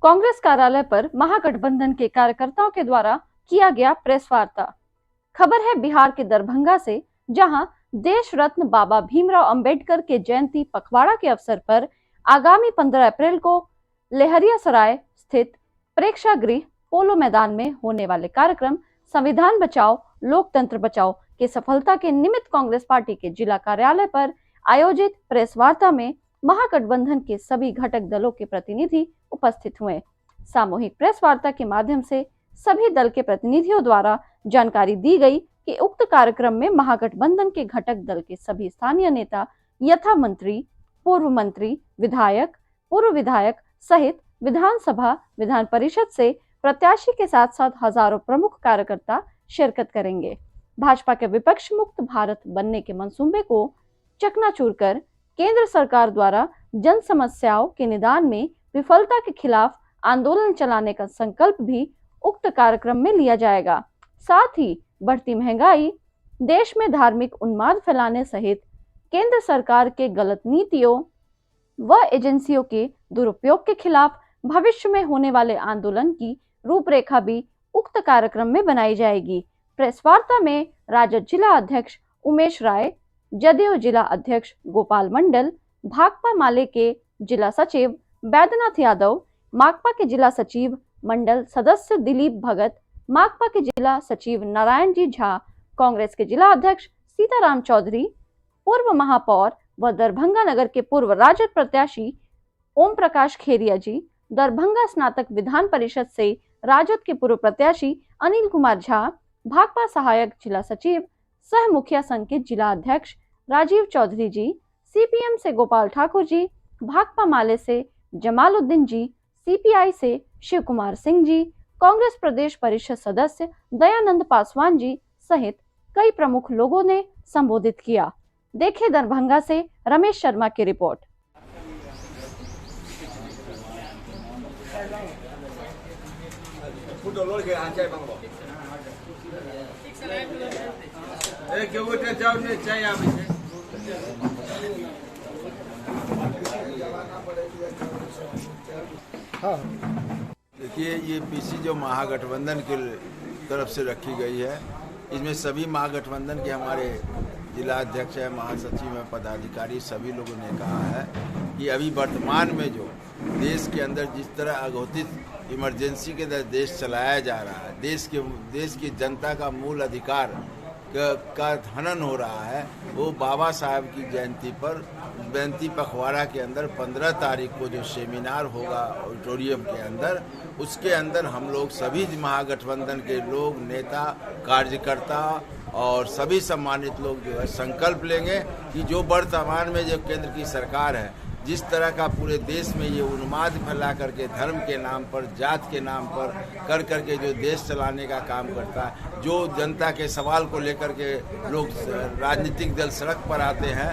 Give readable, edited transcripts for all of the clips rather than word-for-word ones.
कांग्रेस कार्यालय पर महागठबंधन के कार्यकर्ताओं के द्वारा किया गया प्रेस वार्ता। खबर है बिहार के दरभंगा से, जहां देश रत्न बाबा भीमराव अंबेडकर के जयंती पखवाड़ा के अवसर पर आगामी 15 अप्रैल को लहरियासराय स्थित प्रेक्षागृह पोलो मैदान में होने वाले कार्यक्रम संविधान बचाओ लोकतंत्र बचाओ के सफलता के निमित्त कांग्रेस पार्टी के जिला कार्यालय पर आयोजित प्रेस वार्ता में महागठबंधन के सभी घटक दलों के प्रतिनिधि उपस्थित हुए। सामूहिक प्रेस वार्ता के माध्यम से सभी दल के प्रतिनिधियों द्वारा जानकारी दी गई कि उक्त कार्यक्रम में महागठबंधन के घटक दल के सभी स्थानीय नेता यथा मंत्री, पूर्व मंत्री, विधायक, पूर्व विधायक सहित विधानसभा, विधान परिषद से प्रत्याशी के साथ साथ हजारों प्रमुख कार्यकर्ता शिरकत करेंगे। भाजपा के विपक्ष मुक्त भारत बनने के मंसूबे को चकनाचूर कर केंद्र सरकार द्वारा जन समस्याओं के निदान में विफलता के खिलाफ आंदोलन चलाने का संकल्प भी उक्त कार्यक्रम में लिया जाएगा। साथ ही बढ़ती महंगाई, देश में धार्मिक उन्माद फैलाने सहित केंद्र सरकार के गलत नीतियों व एजेंसियों के दुरुपयोग के खिलाफ भविष्य में होने वाले आंदोलन की रूपरेखा भी उक्त कार्यक्रम में बनाई जाएगी। प्रेस वार्ता में राजद जिला अध्यक्ष उमेश राय, जदयू जिला अध्यक्ष गोपाल मंडल, भाकपा माले के जिला सचिव बैद्यनाथ यादव, माकपा के जिला सचिव मंडल सदस्य दिलीप भगत, माकपा के जिला सचिव नारायण जी झा, कांग्रेस के जिला अध्यक्ष सीताराम चौधरी, पूर्व महापौर व दरभंगा नगर के पूर्व राजद प्रत्याशी ओम प्रकाश खेरिया जी, दरभंगा स्नातक विधान परिषद से राजद के पूर्व प्रत्याशी अनिल कुमार झा, भाकपा सहायक जिला सचिव सह मुखिया संघ के जिला अध्यक्ष राजीव चौधरी जी, सीपीएम से गोपाल ठाकुर जी, भाकपा माले से जमालुद्दीन जी, सीपीआई से शिव कुमार सिंह जी, कांग्रेस प्रदेश परिषद सदस्य दयानंद पासवान जी सहित कई प्रमुख लोगों ने संबोधित किया। देखे दरभंगा से रमेश शर्मा की रिपोर्ट। देखिए, ये पीसी जो महागठबंधन की तरफ से रखी गई है, इसमें सभी महागठबंधन के हमारे जिला अध्यक्ष है, महासचिव है, पदाधिकारी सभी लोगों ने कहा है कि अभी वर्तमान में जो देश के अंदर जिस तरह अघोषित इमरजेंसी के अंदर देश चलाया जा रहा है, देश की जनता का मूल अधिकार का हनन हो रहा है, वो बाबा साहब की जयंती पखवाड़ा के अंदर 15 तारीख को जो सेमिनार होगा ऑडिटोरियम के अंदर, उसके अंदर हम लोग सभी महागठबंधन के लोग, नेता, कार्यकर्ता और सभी सम्मानित लोग जो है संकल्प लेंगे कि जो वर्तमान में जो केंद्र की सरकार है, जिस तरह का पूरे देश में ये उन्माद फैला करके धर्म के नाम पर, जात के नाम पर कर करके जो देश चलाने का काम करता है, जो जनता के सवाल को लेकर के लोग राजनीतिक दल सड़क पर आते हैं,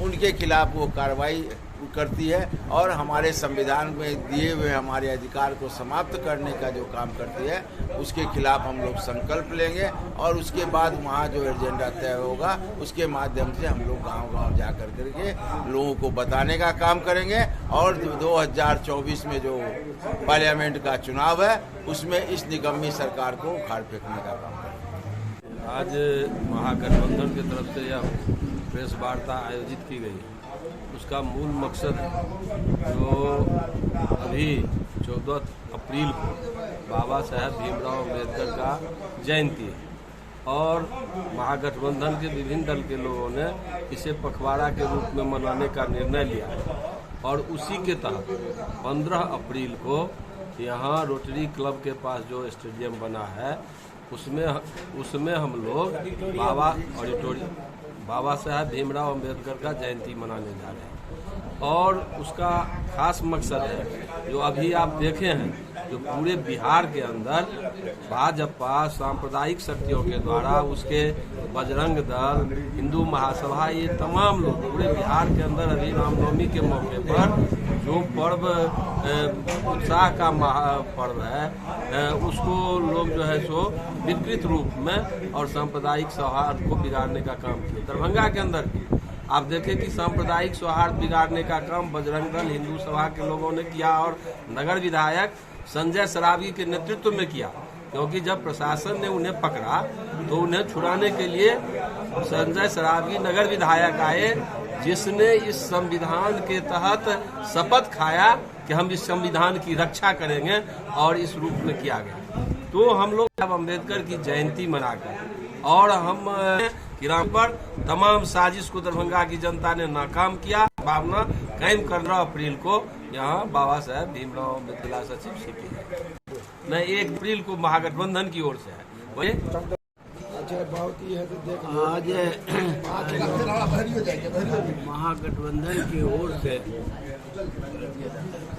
उनके खिलाफ वो कार्रवाई करती है और हमारे संविधान में दिए हुए हमारे अधिकार को समाप्त करने का जो काम करती है, उसके खिलाफ हम लोग संकल्प लेंगे और उसके बाद वहाँ जो एजेंडा तय होगा उसके माध्यम से हम लोग गांव-गांव जा कर करके लोगों को बताने का काम करेंगे और 2024 में जो पार्लियामेंट का चुनाव है उसमें इस निकम्मी सरकार को उखाड़ फेंकने का काम करेंगे। आज महागठबंधन की तरफ से यह प्रेस वार्ता आयोजित की गई है। उसका मूल मकसद जो अभी 14 अप्रैल को बाबा साहब भीमराव अम्बेडकर का जयंती है और महागठबंधन के विभिन्न दल के लोगों ने इसे पखवाड़ा के रूप में मनाने का निर्णय लिया है और उसी के तहत 15 अप्रैल को यहाँ रोटरी क्लब के पास जो स्टेडियम बना है उसमें हम लोग बाबा साहब भीमराव अम्बेडकर का जयंती मनाने जा रहे हैं और उसका खास मकसद है जो अभी आप देखे हैं, जो पूरे बिहार के अंदर भाजपा सांप्रदायिक शक्तियों के द्वारा, उसके बजरंग दल, हिंदू महासभा, ये तमाम लोग पूरे बिहार के अंदर अभी रामनवमी के मौके पर जो पर्व उत्साह का महापर्व है, उसको लोग जो है सो विकृत रूप में और सांप्रदायिक सौहार्द को बिगाड़ने का काम किया। दरभंगा के अंदर आप देखें कि सांप्रदायिक सौहार्द बिगाड़ने का काम बजरंग दल, हिंदू सभा के लोगों ने किया और नगर विधायक संजय सरावगी के नेतृत्व में किया, क्योंकि जब प्रशासन ने उन्हें पकड़ा तो उन्हें छुड़ाने के लिए संजय सरावगी नगर विधायक आए, जिसने इस संविधान के तहत शपथ खाया कि हम इस संविधान की रक्षा करेंगे, और इस रूप में किया गया। तो हम लोग अब अम्बेडकर की जयंती मनाकर और हम किराम पर तमाम साजिश को दरभंगा की जनता ने नाकाम किया। भावना कायम 15 अप्रैल को यहाँ बाबा साहेब भीमराव अम्बेडकर जिला सचिव सीपी है। मैं 1 अप्रैल को महागठबंधन की ओर से है वही आज महागठबंधन की ओर से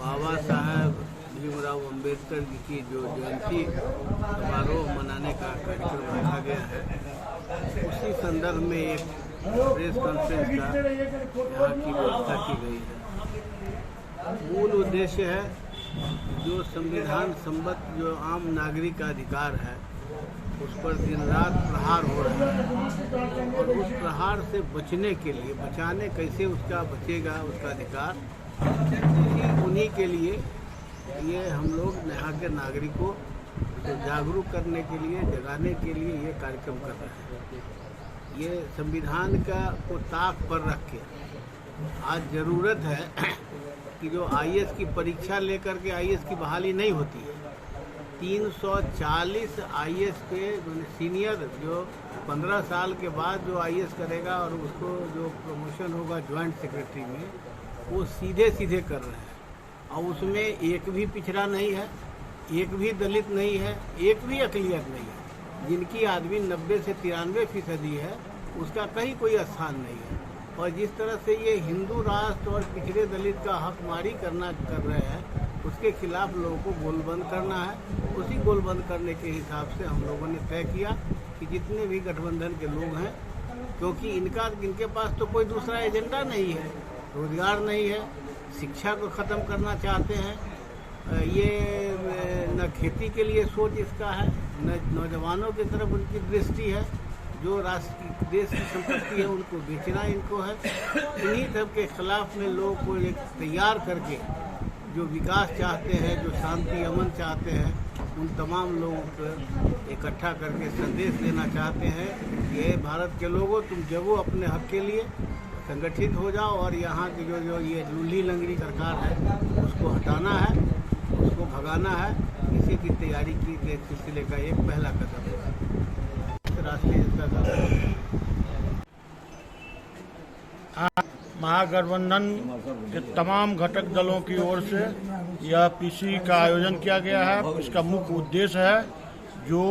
बाबा साहेब भीमराव अम्बेडकर जी की जो जयंती समारोह मनाने का कार्यक्रम रखा गया है, उसी संदर्भ में एक प्रेस कॉन्फ्रेंस का यहाँ की व्यवस्था की गई है। मूल उद्देश्य है जो संविधान सम्मत जो आम नागरिक का अधिकार है उस पर दिन रात प्रहार हो रहा है, और उस प्रहार से बचने के लिए बचाने कैसे उसका बचेगा उसका अधिकार, उन्हीं के लिए ये हम लोग यहाँ के नागरिकों को जागरूक करने के लिए जगाने के लिए ये कार्यक्रम कर रहे हैं। ये संविधान का को ताक पर रख के आज ज़रूरत है कि जो आईएएस की परीक्षा लेकर के आईएएस की बहाली नहीं होती है, 340 आईएएस के सीनियर जो 15 साल के बाद जो आईएएस करेगा और उसको जो प्रमोशन होगा ज्वाइंट सेक्रेटरी में, वो सीधे सीधे कर रहे हैं, और उसमें एक भी पिछड़ा नहीं है, एक भी दलित नहीं है, एक भी अक़लियत नहीं है। जिनकी आदमी 90 से 93% है, उसका कहीं कोई स्थान नहीं है। और जिस तरह से ये हिंदू राष्ट्र और पिछड़े दलित का हकमारी कर रहे हैं, उसके खिलाफ लोगों को गोलबंद करना है। उसी गोलबंद करने के हिसाब से हम लोगों ने तय किया कि जितने भी गठबंधन के लोग हैं, क्योंकि इनके पास तो कोई दूसरा एजेंडा नहीं है, रोजगार नहीं है, शिक्षा को ख़त्म करना चाहते हैं, ये न खेती के लिए सोच इसका है, न नौजवानों की तरफ उनकी दृष्टि है, जो राष्ट्र की देश की संपत्ति है उनको बेचना इनको है। इन्हीं सब के खिलाफ में लोगों को एक तैयार करके जो विकास चाहते हैं, जो शांति अमन चाहते हैं, उन तमाम लोगों को इकट्ठा करके संदेश देना चाहते हैं कि ये भारत के लोगों, तुम जगो अपने हक के लिए, संगठित हो जाओ, और यहाँ की जो ये लूली लंगड़ी सरकार है उसको हटाना है, उसको भगाना है। इसी की तैयारी की के सिलसिले का एक पहला कदम है राष्ट्रीय महागठबंधन के तमाम घटक दलों की ओर से यह पीसी का आयोजन किया गया है। इसका मुख्य उद्देश्य है जो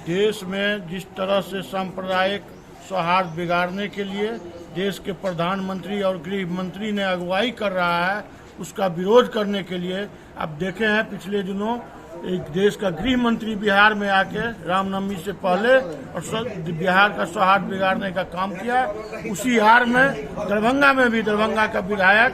देश में जिस तरह से सांप्रदायिक सौहार्द बिगाड़ने के लिए देश के प्रधानमंत्री और गृह मंत्री ने अगुवाई कर रहा है, उसका विरोध करने के लिए आप देखे हैं पिछले दिनों एक देश का गृह मंत्री बिहार में आके रामनवमी से पहले और बिहार का सौहार्द बिगाड़ने का काम किया। उसी हार में दरभंगा में भी दरभंगा का विधायक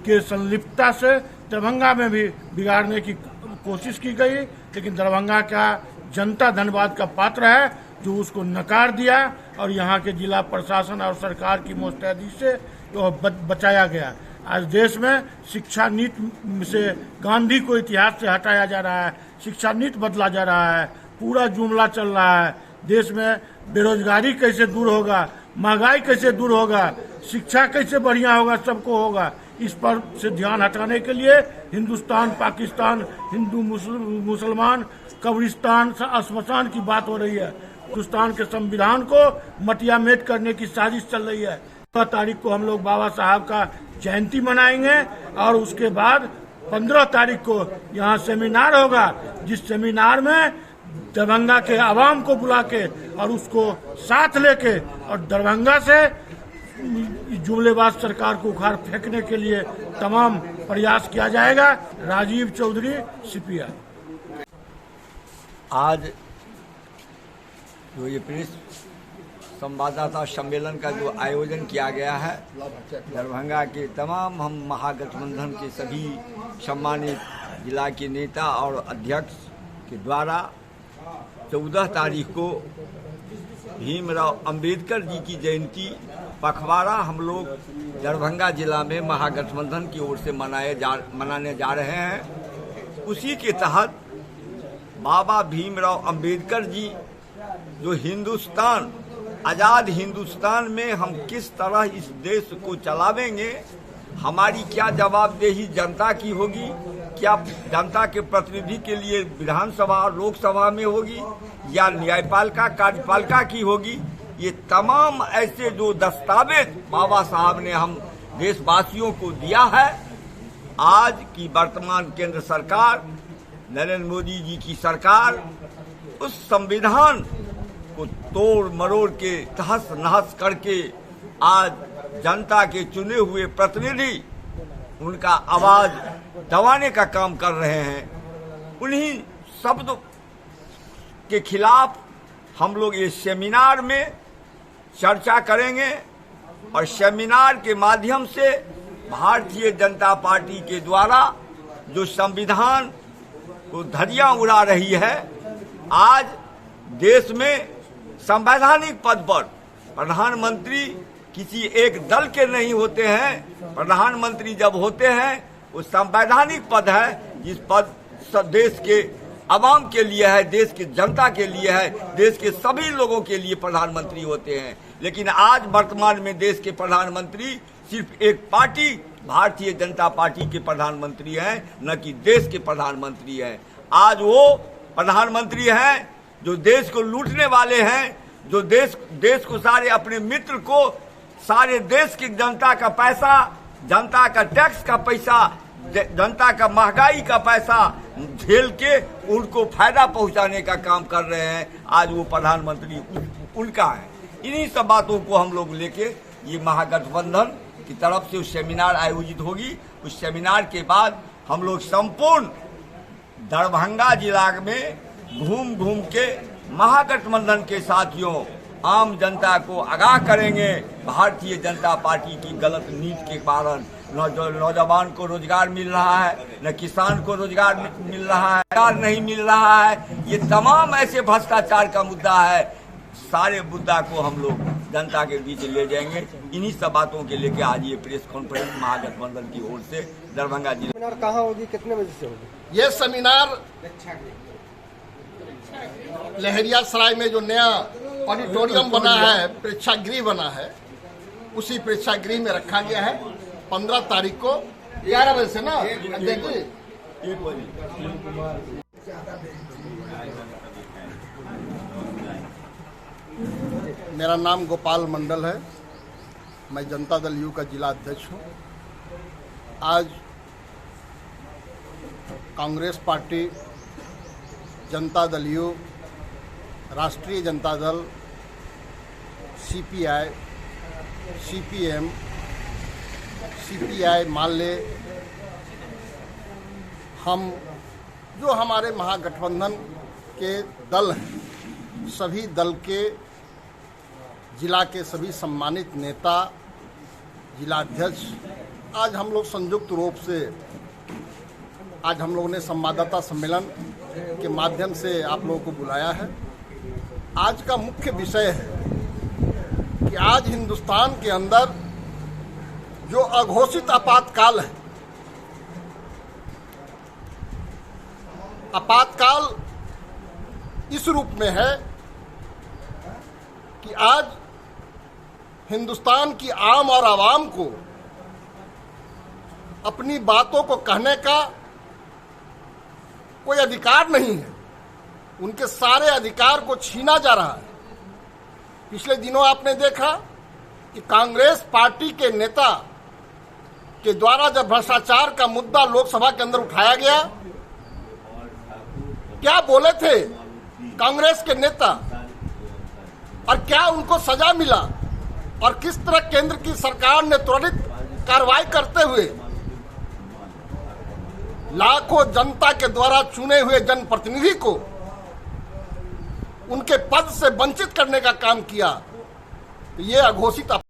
के संलिप्तता से दरभंगा में भी बिगाड़ने की कोशिश की गई, लेकिन दरभंगा का जनता धन्यवाद का पात्र है जो उसको नकार दिया और यहाँ के जिला प्रशासन और सरकार की मुस्तैदी से तो बचाया गया। आज देश में शिक्षा नीति से गांधी को इतिहास से हटाया जा रहा है, शिक्षा नीति बदला जा रहा है, पूरा जुमला चल रहा है। देश में बेरोजगारी कैसे दूर होगा, महंगाई कैसे दूर होगा, शिक्षा कैसे बढ़िया होगा, सबको होगा। इस पर से ध्यान हटाने के लिए हिंदुस्तान पाकिस्तान, हिंदू मुसलमान, कब्रिस्तान, श्मशान की बात हो रही है। हिंदुस्तान के संविधान को मटिया मेट करने की साजिश चल रही है। 15 तारीख को हम लोग बाबा साहब का जयंती मनाएंगे और उसके बाद 15 तारीख को यहाँ सेमिनार होगा, जिस सेमिनार में दरभंगा के आवाम को बुला के और उसको साथ लेके और दरभंगा से जुमलेबाज सरकार को उखाड़ फेंकने के लिए तमाम प्रयास किया जाएगा। राजीव चौधरी, सीपीआई। आज जो ये प्रेस संवाददाता सम्मेलन का जो आयोजन किया गया है, दरभंगा के तमाम हम महागठबंधन के सभी सम्मानित जिला के नेता और अध्यक्ष के द्वारा 14 तारीख को भीमराव अंबेडकर जी की जयंती पखवाड़ा हम लोग दरभंगा जिला में महागठबंधन की ओर से मनाने जा रहे हैं। उसी के तहत बाबा भीमराव अंबेडकर जी जो हिंदुस्तान, आज़ाद हिंदुस्तान में हम किस तरह इस देश को चलावेंगे, हमारी क्या जवाबदेही जनता की होगी, क्या जनता के प्रतिनिधि के लिए विधानसभा और लोकसभा में होगी या न्यायपालिका कार्यपालिका की होगी, ये तमाम ऐसे जो दस्तावेज बाबा साहब ने हम देशवासियों को दिया है। आज की वर्तमान केंद्र सरकार, नरेंद्र मोदी जी की सरकार उस संविधान को तोड़ मरोड़ के तहस नहस करके आज जनता के चुने हुए प्रतिनिधि उनका आवाज दबाने का काम कर रहे हैं। उन्हीं शब्दों के खिलाफ हम लोग ये सेमिनार में चर्चा करेंगे और सेमिनार के माध्यम से भारतीय जनता पार्टी के द्वारा जो संविधान को धज्जियां उड़ा रही है, आज देश में संवैधानिक पद पर प्रधानमंत्री किसी एक दल के नहीं होते हैं। प्रधानमंत्री जब होते हैं वो संवैधानिक पद है, जिस पद देश के आवाम के लिए है, देश की जनता के लिए है, देश के सभी लोगों के लिए प्रधानमंत्री होते हैं। लेकिन आज वर्तमान में देश के प्रधानमंत्री सिर्फ एक पार्टी भारतीय जनता पार्टी के प्रधानमंत्री हैं, न कि देश के प्रधानमंत्री हैं। आज वो प्रधानमंत्री हैं जो देश को लूटने वाले हैं, जो देश को सारे अपने मित्र को सारे देश की जनता का पैसा, जनता का टैक्स का पैसा, जनता का महंगाई का पैसा झेल के उनको फायदा पहुंचाने का काम कर रहे हैं। आज वो प्रधानमंत्री उनका है। इन्हीं सब बातों को हम लोग लेके ये महागठबंधन की तरफ से सेमिनार आयोजित होगी। उस सेमिनार के बाद हम लोग संपूर्ण दरभंगा जिला में घूम घूम के महागठबंधन के साथियों, आम जनता को आगाह करेंगे भारतीय जनता पार्टी की गलत नीति के कारण नौजवान को रोजगार मिल रहा है, न किसान को रोजगार मिल रहा है, रोजगार नहीं मिल रहा है। ये तमाम ऐसे भ्रष्टाचार का मुद्दा है। सारे मुद्दा को हम लोग जनता के बीच ले जाएंगे। इन्हीं सब बातों के लेके आज ये प्रेस कॉन्फ्रेंस महागठबंधन की ओर से दरभंगा जिला। सेमिनार कहाँ होगी, कितने बजे से होगी? ये सेमिनार लहरियासराय में जो नया ऑडिटोरियम बना है, प्रेक्षागृह बना है, उसी प्रेक्षागृह में रखा गया है। 15 तारीख को 11 बजे से ना देखिए 1 बजे। मेरा नाम गोपाल मंडल है, मैं जनता दल यू का जिला अध्यक्ष हूँ। आज कांग्रेस पार्टी, जनता दल यू, राष्ट्रीय Janata Dal, CPI, CPM, CPI मान ले, हम जो हमारे महागठबंधन के दल हैं, सभी दल के जिला के सभी सम्मानित नेता, जिलाध्यक्ष, आज हम लोग संयुक्त रूप से आज हम लोगों ने संवाददाता सम्मेलन के माध्यम से आप लोगों को बुलाया है। आज का मुख्य विषय है कि आज हिंदुस्तान के अंदर जो अघोषित आपातकाल है, आपातकाल इस रूप में है कि आज हिंदुस्तान की आम और आवाम को अपनी बातों को कहने का कोई अधिकार नहीं है। उनके सारे अधिकार को छीना जा रहा है। पिछले दिनों आपने देखा कि कांग्रेस पार्टी के नेता के द्वारा जब भ्रष्टाचार का मुद्दा लोकसभा के अंदर उठाया गया, क्या बोले थे कांग्रेस के नेता और क्या उनको सजा मिला, और किस तरह केंद्र की सरकार ने त्वरित कार्रवाई करते हुए लाखों जनता के द्वारा चुने हुए जनप्रतिनिधि को उनके पद से वंचित करने का काम किया। ये अघोषित